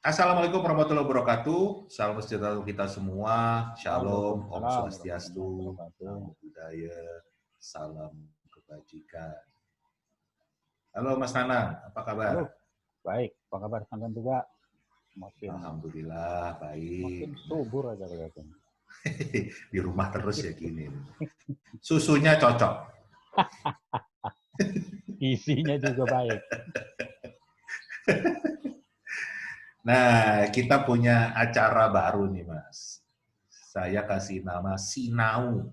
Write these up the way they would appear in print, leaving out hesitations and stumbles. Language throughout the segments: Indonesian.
Assalamualaikum warahmatullahi wabarakatuh. Salam sejahtera untuk kita semua. Shalom, Om Waalaikumsalam Swastiastu, warahmatullahi wabarakatuh. Namo Buddhaya, salam kebajikan. Halo Mas Nanang, apa kabar? Halo, baik. Apa kabar sampean juga? Alhamdulillah, Makin baik. subur aja kelihatannya. Di rumah terus ya gini. Susunya cocok. Isinya juga baik. Nah, kita punya acara baru nih Mas. Saya kasih nama Sinau.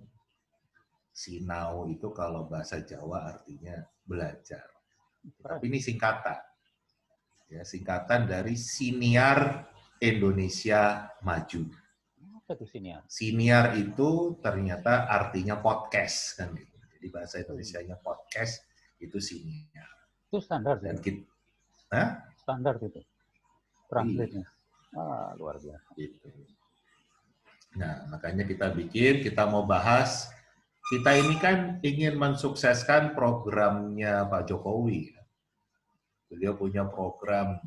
Sinau itu kalau bahasa Jawa artinya belajar. Tapi ini singkatan. Ya, singkatan dari Siniar Indonesia Maju. Apa tuh siniar? Siniar itu ternyata artinya podcast kan gitu. Jadi bahasa Indonesianya podcast itu siniar. Itu standar Dan sih. kita, Standar itu. Translate-nya. iya, Luar biasa. gitu. Nah, makanya kita mau bahas, kita ini kan ingin mensukseskan programnya Pak Jokowi. Beliau punya program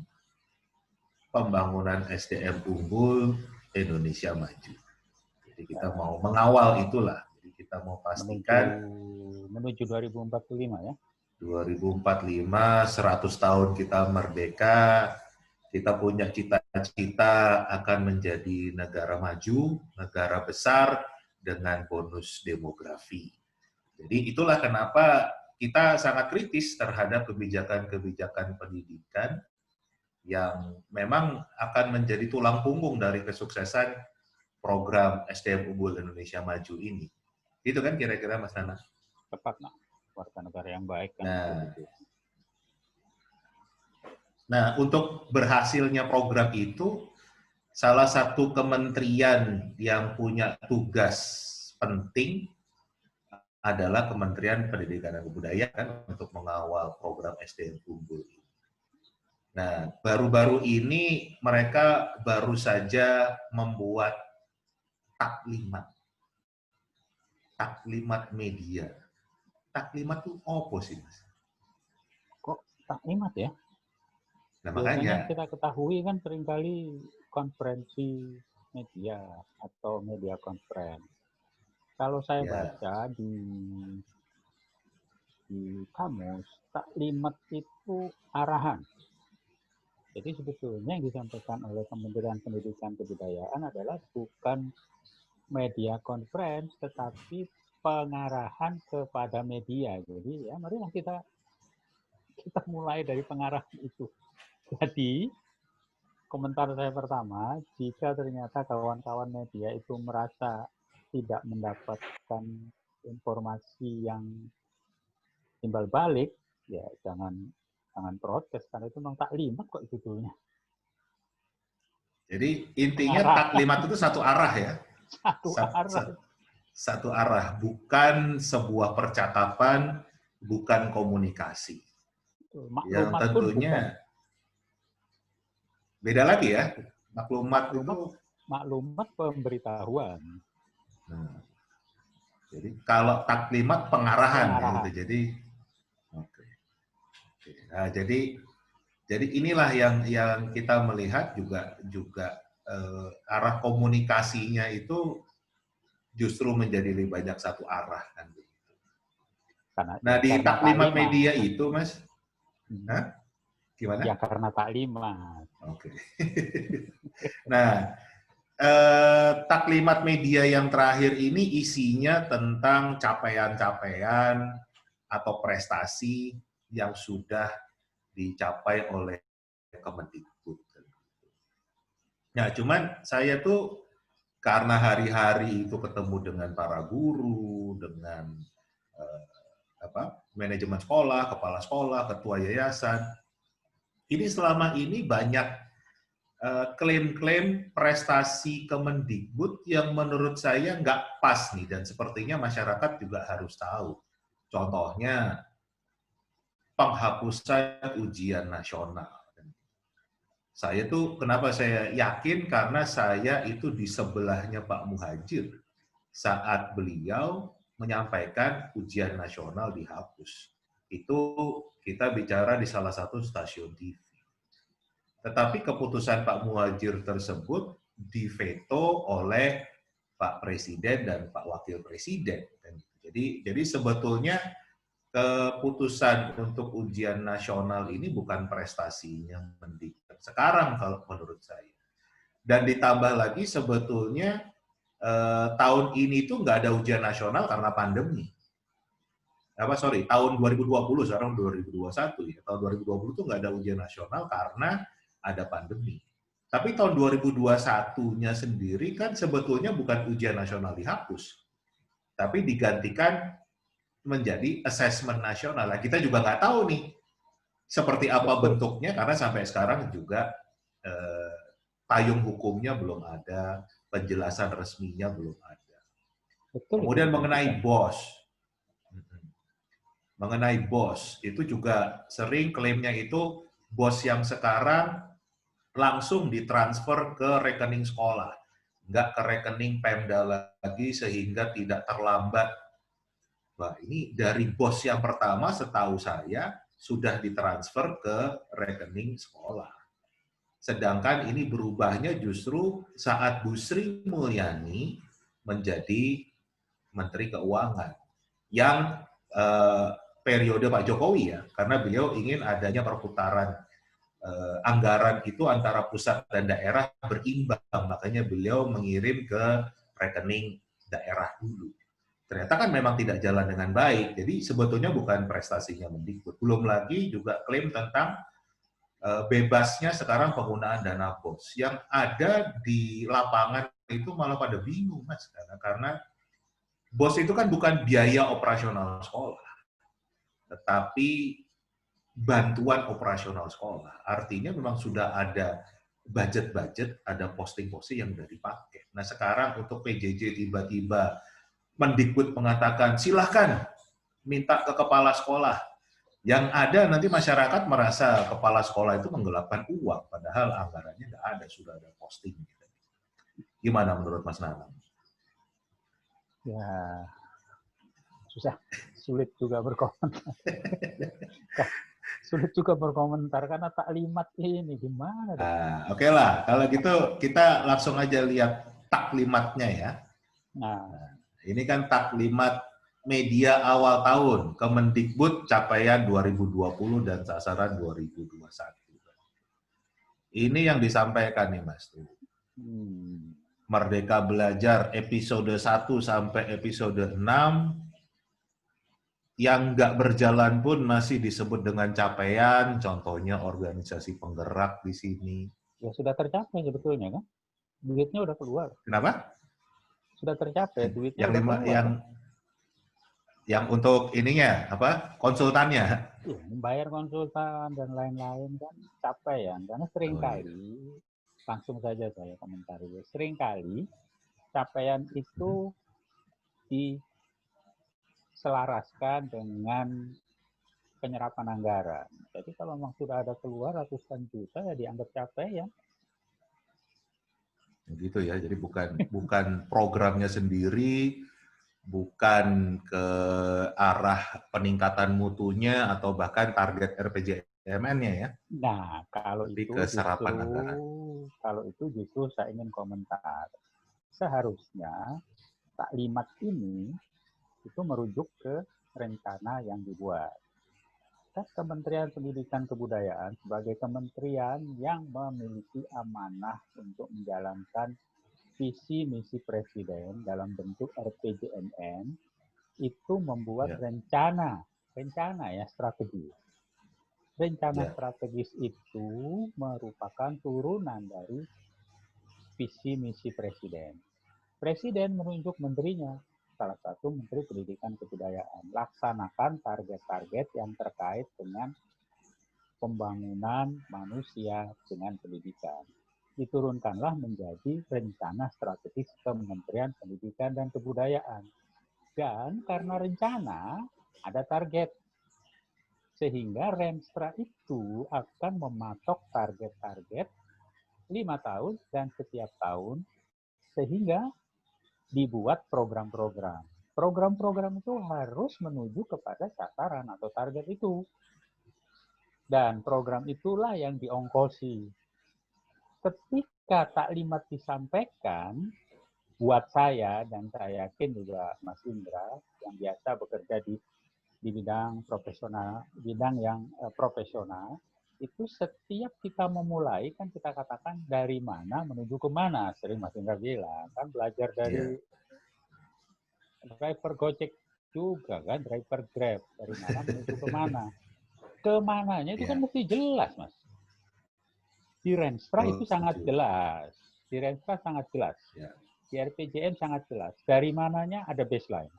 pembangunan SDM unggul Indonesia Maju. Jadi kita mau mengawal itulah. Jadi kita mau pastikan menuju 2045 ya. 2045 100 tahun kita merdeka, kita punya cita-cita akan menjadi negara maju, negara besar dengan bonus demografi. Jadi itulah kenapa kita sangat kritis terhadap kebijakan-kebijakan pendidikan yang memang akan menjadi tulang punggung dari kesuksesan program SDM Unggul Indonesia Maju ini. Itu kan kira-kira Mas Nana? Tepat, nah. Warga negara yang baik kan. Nah, untuk berhasilnya program itu, salah satu kementerian yang punya tugas penting adalah Kementerian Pendidikan dan Kebudayaan untuk mengawal program SDM Unggul. Nah, baru-baru ini mereka baru saja membuat taklimat media. Taklimat itu apa sih, Mas? Kok taklimat ya? Nah, biasanya makanya kita ketahui kan seringkali konferensi media atau media conference. Kalau saya baca di kamus, taklimat itu arahan. Jadi sebetulnya yang disampaikan oleh Kementerian Pendidikan Kebudayaan adalah bukan media conference, tetapi pengarahan kepada media. Jadi ya marilah kita mulai dari pengarahan itu. Jadi komentar saya pertama, jika ternyata kawan-kawan media itu merasa tidak mendapatkan informasi yang timbal balik, ya jangan protes, karena itu memang taklimat kok sebetulnya. Jadi intinya taklimat itu satu arah ya? Satu arah, bukan sebuah percakapan, bukan komunikasi. Yang tentunya beda lagi ya. Maklumat pemberitahuan. Jadi kalau taklimat pengarahan. Gitu. Jadi oke. Nah, jadi inilah yang kita melihat juga arah komunikasinya itu justru menjadi lebih banyak satu arah kan. Nah, di taklimat media itu, Mas, gimana? Ya karena taklimat. Oke. Nah, taklimat media yang terakhir ini isinya tentang capaian-capaian atau prestasi yang sudah dicapai oleh Kemendikbud. Nah, cuman saya tuh karena hari-hari itu ketemu dengan para guru, dengan manajemen sekolah, kepala sekolah, ketua yayasan, ini selama ini banyak klaim-klaim prestasi Kemendikbud yang menurut saya nggak pas nih, dan sepertinya masyarakat juga harus tahu. Contohnya, penghapusan ujian nasional. Saya tuh, kenapa saya yakin, karena saya itu di sebelahnya Pak Muhadjir saat beliau menyampaikan ujian nasional dihapus. Itu kita bicara di salah satu stasiun TV. Tetapi keputusan Pak Muhadjir tersebut diveto oleh Pak Presiden dan Pak Wakil Presiden. Jadi sebetulnya keputusan untuk ujian nasional ini bukan prestasinya Mendikbud sekarang kalau menurut saya. Dan ditambah lagi sebetulnya tahun ini tuh nggak ada ujian nasional karena pandemi. Tahun 2020, sekarang 2021 ya. Tahun 2020 tuh nggak ada ujian nasional karena ada pandemi. Tapi tahun 2021-nya sendiri kan sebetulnya bukan ujian nasional dihapus, tapi digantikan menjadi asesmen nasional. Nah, kita juga nggak tahu nih seperti apa bentuknya karena sampai sekarang juga payung hukumnya belum ada, penjelasan resminya belum ada. Kemudian mengenai BOS. Mengenai BOS, itu juga sering klaimnya itu BOS yang sekarang langsung ditransfer ke rekening sekolah, nggak ke rekening Pemda lagi sehingga tidak terlambat. Wah, ini dari BOS yang pertama setahu saya sudah ditransfer ke rekening sekolah. Sedangkan ini berubahnya justru saat Bu Sri Mulyani menjadi Menteri Keuangan yang periode Pak Jokowi ya, karena beliau ingin adanya perputaran anggaran itu antara pusat dan daerah berimbang, makanya beliau mengirim ke rekening daerah dulu. Ternyata kan memang tidak jalan dengan baik, jadi sebetulnya bukan prestasinya Mendikbud. Belum lagi juga klaim tentang bebasnya sekarang penggunaan dana BOS. Yang ada di lapangan itu malah pada bingung, Mas, karena BOS itu kan bukan biaya operasional sekolah, tetapi bantuan operasional sekolah. Artinya memang sudah ada budget-budget, ada posting-posting yang sudah dipakai. Nah sekarang untuk PJJ tiba-tiba Mendikbud mengatakan silahkan minta ke kepala sekolah. Yang ada nanti masyarakat merasa kepala sekolah itu menggelapkan uang, padahal anggarannya nggak ada, sudah ada posting. Gimana menurut Mas Nanang? Ya, sulit juga berkomentar. Sulit juga berkomentar karena taklimat ini gimana? Oke lah, kalau gitu kita langsung aja lihat taklimatnya ya. Nah, ini kan taklimat media awal tahun, Kemendikbud capaian 2020 dan sasaran 2021. Ini yang disampaikan nih Mas. Merdeka Belajar episode 1 sampai episode 6, yang nggak berjalan pun masih disebut dengan capaian, contohnya organisasi penggerak di sini. Ya sudah tercapai sebetulnya kan? Duitnya udah keluar. Kenapa? Sudah tercapai, duitnya yang udah lima, keluar. Yang untuk ininya, apa? Konsultannya. Ya, bayar konsultan dan lain-lain kan capaian. Karena seringkali, langsung saja saya komentari, seringkali capaian itu diselaraskan dengan penyerapan anggaran. Jadi kalau memang sudah ada keluar ratusan juta ya dianggap capaian. Gitu ya, jadi bukan programnya sendiri, bukan ke arah peningkatan mutunya atau bahkan target RPJMN-nya ya. Nah, kalau ke serapan anggaran. Kalau itu justru saya ingin komentar. Seharusnya taklimat ini itu merujuk ke rencana yang dibuat. Kementerian Pendidikan Kebudayaan sebagai kementerian yang memiliki amanah untuk menjalankan visi misi presiden dalam bentuk RPJMN itu membuat rencana ya strategi. Rencana strategis itu merupakan turunan dari visi misi presiden. Presiden menunjuk menterinya, salah satu Menteri Pendidikan Kebudayaan, laksanakan target-target yang terkait dengan pembangunan manusia dengan pendidikan. Diturunkanlah menjadi rencana strategis Kementerian Pendidikan dan Kebudayaan. Dan karena rencana, ada target. Sehingga Renstra itu akan mematok target-target 5 tahun dan setiap tahun, sehingga dibuat program-program. Program-program itu harus menuju kepada sasaran atau target itu. Dan program itulah yang diongkosi. ketika taklimat disampaikan, buat saya, dan saya yakin juga Mas Indra, yang biasa bekerja di bidang profesional, bidang yang profesional, itu setiap kita memulai, kan kita katakan dari mana menuju ke mana. Sering Mas Indra bilang, kan belajar dari driver Gojek juga kan, driver Grab, dari mana menuju ke mana. Kemananya itu kan mesti jelas, Mas. Di Renstra itu sangat jelas. Di Renstra sangat jelas. Di RPJM sangat jelas. Dari mananya ada baseline.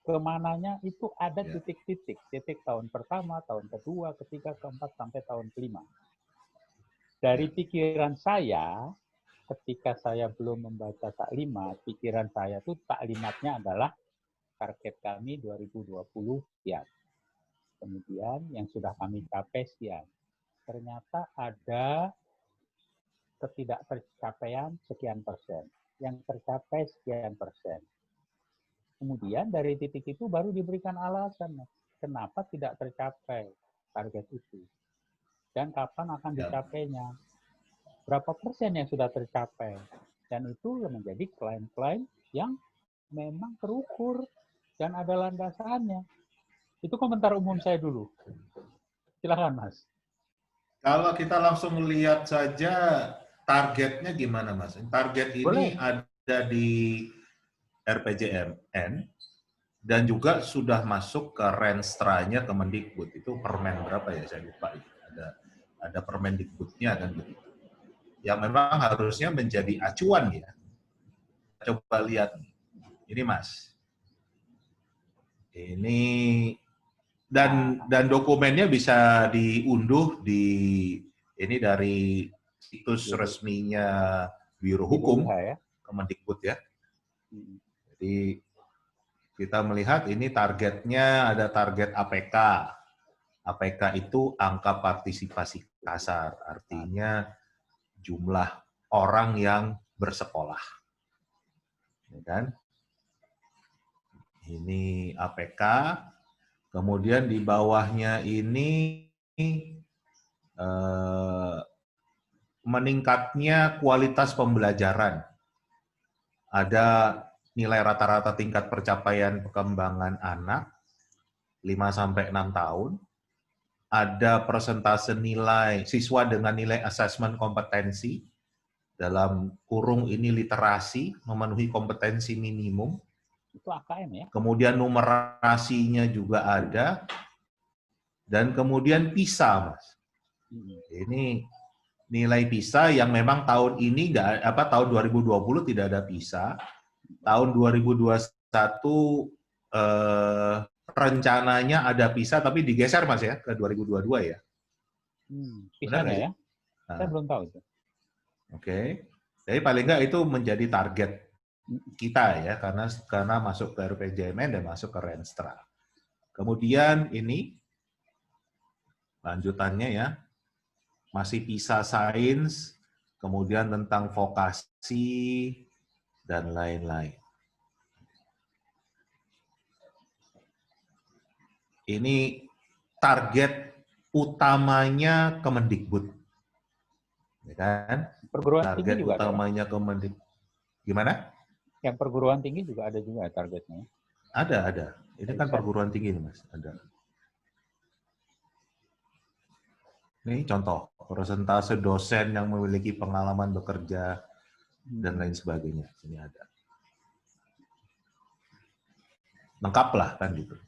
Kemananya itu ada titik-titik. Titik tahun pertama, tahun kedua, ketiga, keempat, sampai tahun kelima. Dari pikiran saya, ketika saya belum membaca taklimat, pikiran saya itu taklimatnya adalah target kami 2020 sekian. Kemudian yang sudah kami capai sekian. Ternyata ada ketidaktercapaian sekian persen. Yang tercapai sekian persen. Kemudian dari titik itu baru diberikan alasan, kenapa tidak tercapai target itu. Dan kapan akan dicapainya. Berapa persen yang sudah tercapai. Dan itu menjadi klaim-klaim yang memang terukur dan ada landasannya. Itu komentar umum saya dulu. Silakan, Mas. Kalau kita langsung melihat saja targetnya gimana, Mas? Target ini ada di RPJMN dan juga sudah masuk ke Renstra-nya Kemendikbud. Itu permen berapa ya? Saya lupa. Ada Permendikbudnya kan begitu. Yang memang harusnya menjadi acuan ya. Coba lihat. Ini, Mas. Ini dan dokumennya bisa diunduh ini dari situs resminya Biro Hukum Kemendikbud ya. Jadi kita melihat ini targetnya ada target APK. APK itu angka partisipasi kasar, artinya jumlah orang yang bersekolah. Ya kan? Ini APK. Kemudian di bawahnya ini meningkatnya kualitas pembelajaran. Ada nilai rata-rata tingkat percapaian perkembangan anak 5-6 tahun. Ada persentase nilai siswa dengan nilai asesmen kompetensi, dalam kurung ini literasi, memenuhi kompetensi minimum. Itu AKM ya. Kemudian numerasinya juga ada. Dan kemudian PISA, Mas. Ini nilai PISA yang memang tahun ini tahun 2020 tidak ada PISA. Tahun 2021 rencananya ada PISA tapi digeser, Mas ya, ke 2022 ya. PISA-nya ya? Saya belum tahu itu. Oke. Jadi paling enggak itu menjadi target kita ya, karena masuk ke RPJMN dan masuk ke Renstra. Kemudian ini lanjutannya ya, masih PISA Sains, kemudian tentang vokasi, dan lain-lain. Ini target utamanya Kemendikbud. Ya kan? Perguruan target tinggi juga utamanya ada, Kemendikbud. Gimana? Yang perguruan tinggi juga ada juga targetnya. Ada. Ini kan perguruan tinggi nih, Mas. Ada. Ini contoh, persentase dosen yang memiliki pengalaman bekerja dan lain sebagainya. Ini ada. Lengkap lah kan gitu.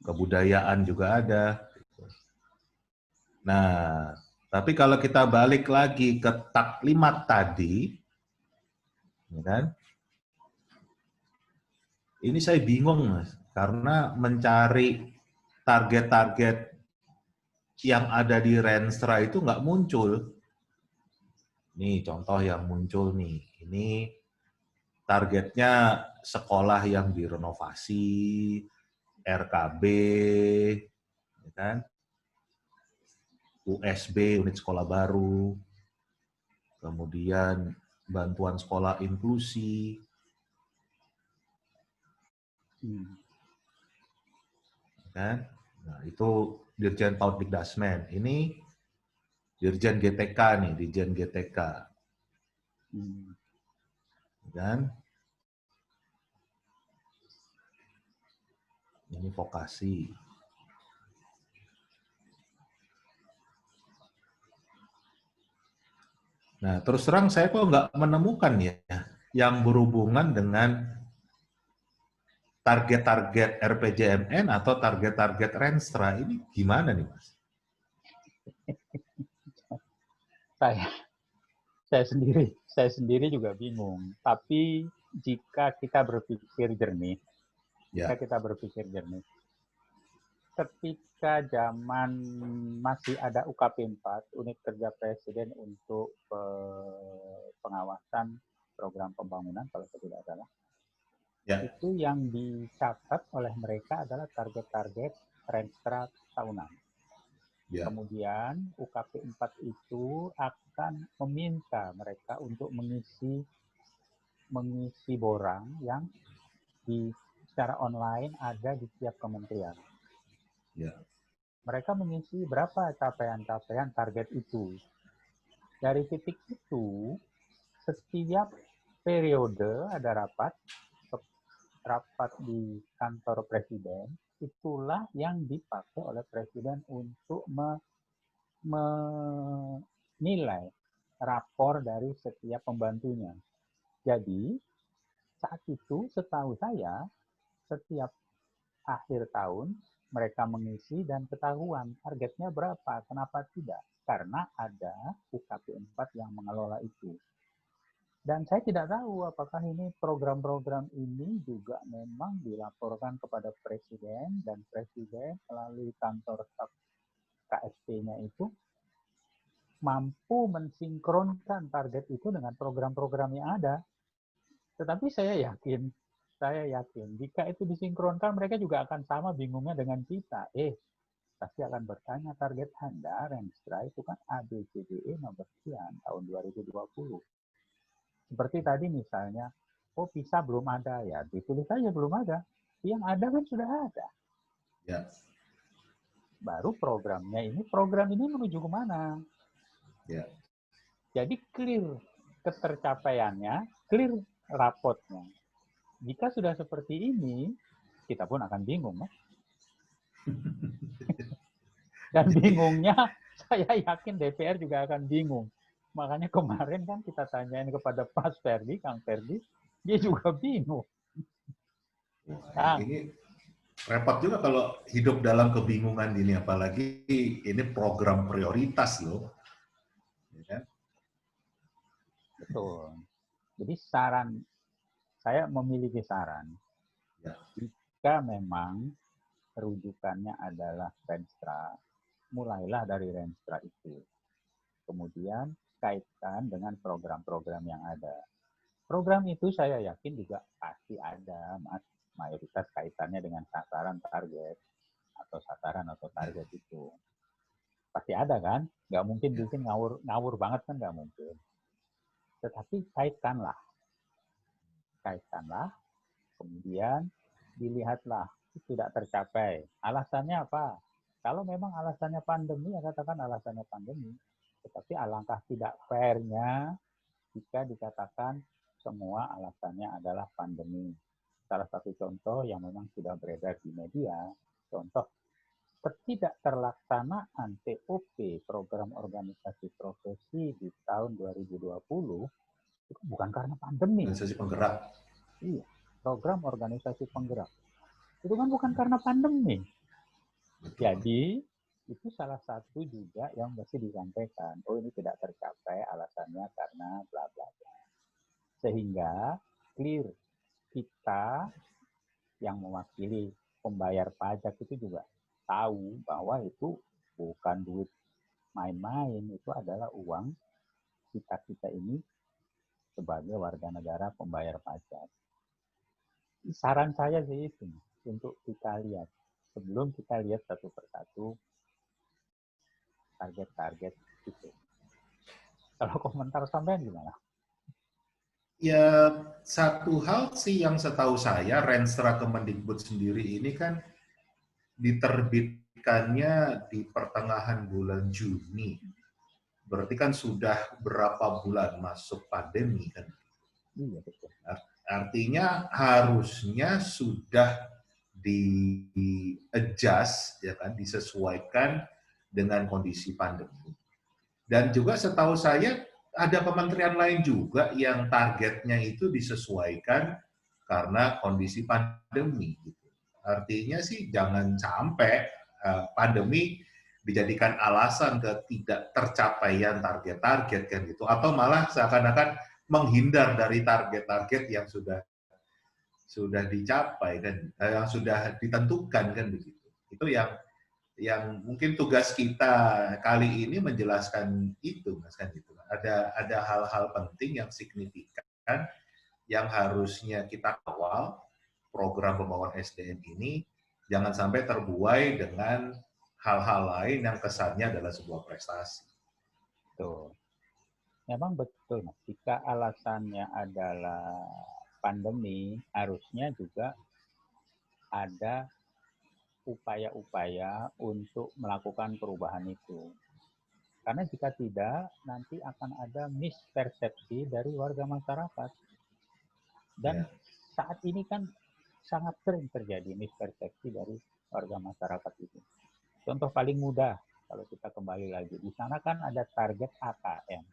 Kebudayaan juga ada. Nah, tapi kalau kita balik lagi ke taklimat tadi, ya kan? Ini saya bingung, Mas, karena mencari target-target yang ada di Renstra itu nggak muncul. Nih contoh yang muncul nih, ini targetnya sekolah yang direnovasi, RKB, ya kan? USB, unit sekolah baru, kemudian bantuan sekolah inklusi, kan? Nah, itu Dirjen Paut Dikdasmen. Ini Dirjen GTK nih, Dirjen GTK. Kan? Ini vokasi. Nah, terus terang saya kok nggak menemukan ya yang berhubungan dengan target-target RPJMN atau target-target Renstra. Ini gimana nih, Mas? Saya sendiri juga bingung. Tapi jika kita berpikir jernih, ketika zaman masih ada UKP 4, Unit Kerja Presiden untuk pengawasan program pembangunan, kalau saya tidak salah, itu yang dicatat oleh mereka adalah target-target Renstra tahunan. Kemudian UKP 4 itu akan meminta mereka untuk mengisi borang yang secara online ada di setiap kementerian. Mereka mengisi berapa capaian-capaian target itu. Dari titik itu, setiap periode ada rapat di kantor presiden, itulah yang dipakai oleh presiden untuk menilai rapor dari setiap pembantunya. Jadi, saat itu setahu saya, setiap akhir tahun mereka mengisi dan ketahuan targetnya berapa. Kenapa tidak? Karena ada UKP 4 yang mengelola itu. Dan saya tidak tahu apakah ini program-program ini juga memang dilaporkan kepada presiden, dan presiden melalui kantor staf KSP-nya itu mampu mensinkronkan target itu dengan program-program yang ada. Tetapi saya yakin jika itu disinkronkan, mereka juga akan sama bingungnya dengan kita. Pasti akan bertanya, target Anda, Renstra, itu kan ABCDE nomor sekian tahun 2020. Seperti tadi misalnya, PISA belum ada, ya ditulis saja belum ada. Yang ada kan sudah ada. Baru program ini menuju kemana? Jadi clear ketercapaiannya, clear rapotnya. Jika sudah seperti ini, kita pun akan bingung. Dan bingungnya, saya yakin DPR juga akan bingung. Makanya kemarin kan kita tanyain kepada Pak Ferdi, Kang Ferdi, dia juga bingung. Ini repot juga kalau hidup dalam kebingungan ini, apalagi ini program prioritas loh. Betul. Jadi saya memiliki saran. Jika memang rujukannya adalah Renstra, mulailah dari Renstra itu. Kemudian kaitkan dengan program-program yang ada. Program itu saya yakin juga pasti ada, Mas. Mayoritas kaitannya dengan sasaran target atau target itu. Pasti ada kan? Nggak mungkin bikin ngawur banget kan, nggak mungkin. Tetapi kaitkanlah. Kemudian dilihatlah tidak tercapai. Alasannya apa? Kalau memang alasannya pandemi, ya katakan alasannya pandemi. Tetapi alangkah tidak fairnya jika dikatakan semua alasannya adalah pandemi. Salah satu contoh yang memang sudah beredar di media, contoh ketidak terlaksanaan TOP program organisasi profesi di tahun 2020 itu bukan karena pandemi. Organisasi penggerak. Iya, program organisasi penggerak. Itu kan bukan karena pandemi. Betul. Jadi, itu salah satu juga yang mesti disampaikan. Ini tidak tercapai alasannya karena bla bla bla. Sehingga clear, kita yang mewakili pembayar pajak itu juga tahu bahwa itu bukan duit main-main, itu adalah uang kita ini sebagai warga negara pembayar pajak. Saran saya sih itu, untuk kita lihat, sebelum kita lihat satu persatu target-target itu. Kalau komentar sampean gimana? Ya, satu hal sih yang setahu saya, Renstra Kemendikbud sendiri ini kan diterbitkannya di pertengahan bulan Juni. berarti kan sudah berapa bulan masuk pandemi kan. Iya, betul. Artinya harusnya sudah di-adjust, ya kan, disesuaikan dengan kondisi pandemi. Dan juga setahu saya ada kementerian lain juga yang targetnya itu disesuaikan karena kondisi pandemi. Gitu. Artinya sih jangan sampai pandemi dijadikan alasan ketidak tercapaian target-target kan gitu, atau malah seakan-akan menghindar dari target-target yang sudah dicapai kan, yang sudah ditentukan kan begitu. Itu yang mungkin tugas kita kali ini menjelaskan itu, Mas kan gitu. Ada hal-hal penting yang signifikan yang harusnya kita kawal program pembangunan SDM ini jangan sampai terbuai dengan hal-hal lain yang kesannya adalah sebuah prestasi. Betul. Memang betul, Mas. Jika alasannya adalah pandemi, harusnya juga ada upaya-upaya untuk melakukan perubahan itu. Karena jika tidak, nanti akan ada mispersepsi dari warga masyarakat. Dan saat ini kan sangat sering terjadi mispersepsi dari warga masyarakat itu. Contoh paling mudah, kalau kita kembali lagi, di sana kan ada target AKM,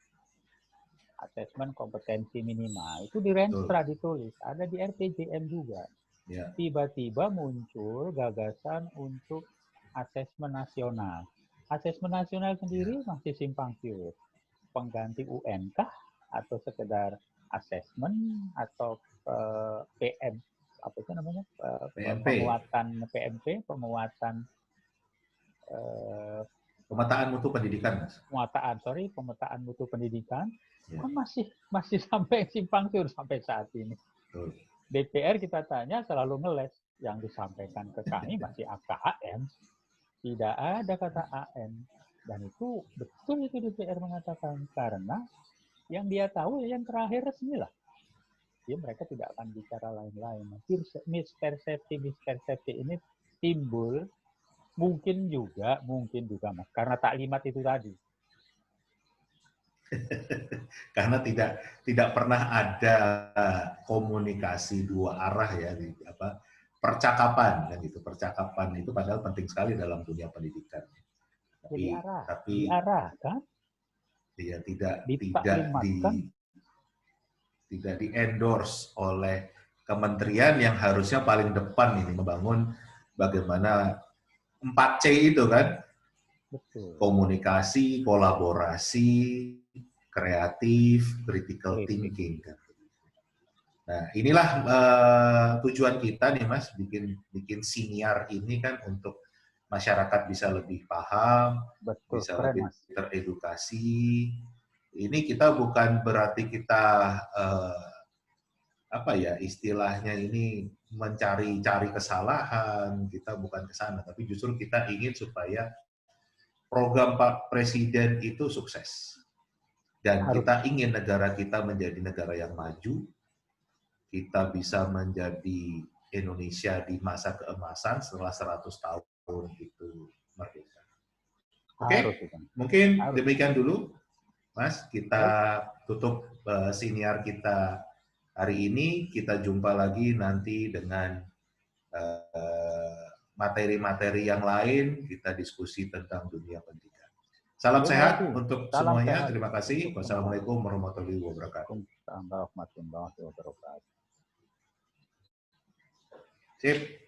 asesmen kompetensi minimal. Itu di Renstra ditulis, ada di RPJM juga. Tiba-tiba muncul gagasan untuk asesmen nasional. Asesmen nasional sendiri masih simpang siur. Pengganti UN kah? Atau sekedar asesmen? Atau PM? Apa itu namanya? Penguatan PMP, penguatan pemetaan mutu pendidikan, Mas. Pemetaan mutu pendidikan. Kan masih sampai simpang siur sampai saat ini. DPR kita tanya selalu ngeles, yang disampaikan ke kami masih AKM, tidak ada kata AM, dan itu betul itu DPR mengatakan, karena yang dia tahu yang terakhir resmi lah, ya mereka tidak akan bicara lain-lain. Mispersepsi ini timbul mungkin juga Mas, karena taklimat itu tadi. Karena tidak pernah ada komunikasi dua arah ya, percakapan kan gitu. Percakapan itu padahal penting sekali dalam dunia pendidikan. Tapi diarahkan, ya tidak di-endorse oleh kementerian yang harusnya paling depan ini membangun bagaimana 4C itu kan. Betul. Komunikasi, kolaborasi, kreatif, critical thinking. Nah, inilah tujuan kita nih, Mas, bikin siniar ini kan untuk masyarakat bisa lebih paham, bisa lebih teredukasi. Ini kita bukan berarti kita istilahnya ini mencari-cari kesalahan, kita bukan ke sana, tapi justru kita ingin supaya program Pak Presiden itu sukses. Dan kita ingin negara kita menjadi negara yang maju, kita bisa menjadi Indonesia di masa keemasan setelah 100 tahun itu merdeka. Oke, mungkin demikian dulu, Mas. Kita tutup siniar kita hari ini. Kita jumpa lagi nanti dengan materi-materi yang lain, kita diskusi tentang dunia pendidikan. Salam sehat untuk semuanya. Terima kasih. Wassalamualaikum warahmatullahi wabarakatuh. Sip.